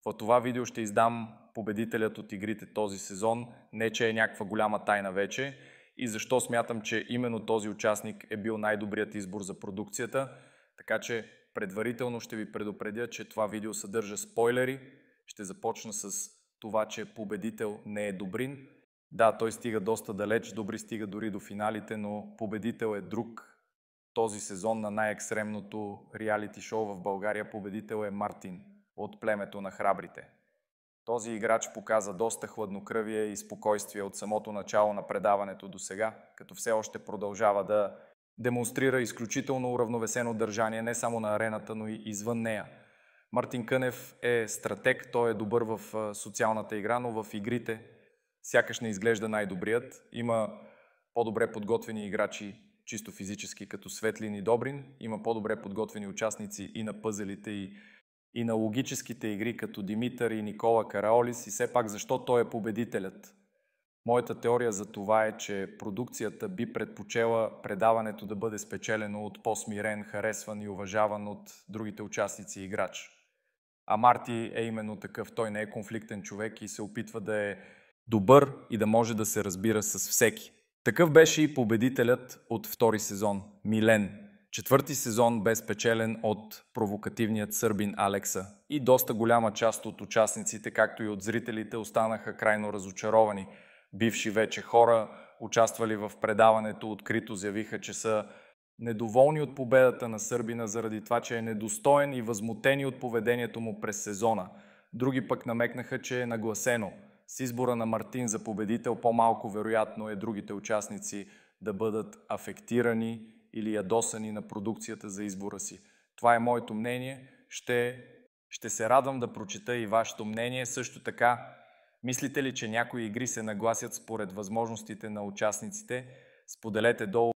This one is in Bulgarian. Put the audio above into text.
В това видео ще издам победителят от игрите този сезон, не че е някаква голяма тайна вече, и защо смятам, че именно този участник е бил най-добрият избор за продукцията. Така че предварително ще ви предупредя, че това видео съдържа спойлери. Ще започна с това, че победител не е Добрин. Да, той стига доста далеч, Добри стига дори до финалите, но победител е друг. Този сезон на най-екстремното реалити шоу в България победител е Мартин от племето на храбрите. Този играч показа доста хладнокръвие и спокойствие от самото начало на предаването до сега, като все още продължава да демонстрира изключително уравновесено държание не само на арената, но и извън нея. Мартин Кънев е стратег, той е добър в социалната игра, но в игрите сякаш не изглежда най-добрият. Има по-добре подготвени играчи чисто физически, като Светлин и Добрин. Има по-добре подготвени участници и на пъзелите, и на логическите игри, като Димитър и Никола Караолис. И все пак, защо той е победителят? Моята теория за това е, че продукцията би предпочела предаването да бъде спечелено от по-смирен, харесван и уважаван от другите участници и играч. А Марти е именно такъв. Той не е конфликтен човек и се опитва да е добър и да може да се разбира с всеки. Такъв беше и победителят от втори сезон – Милен. Четвърти сезон бе спечелен от провокативният сърбин Алекса и доста голяма част от участниците, както и от зрителите, останаха крайно разочаровани. Бивши вече хора, участвали в предаването, открито заявиха, че са недоволни от победата на сърбина заради това, че е недостоен и възмутени от поведението му през сезона. Други пък намекнаха, че е нагласено. С избора на Мартин за победител по-малко вероятно е другите участници да бъдат афектирани или ядосани на продукцията за избора си. Това е моето мнение. Ще се радвам да прочета и вашето мнение. Също така, мислите ли, че някои игри се нагласят според възможностите на участниците? Споделете долу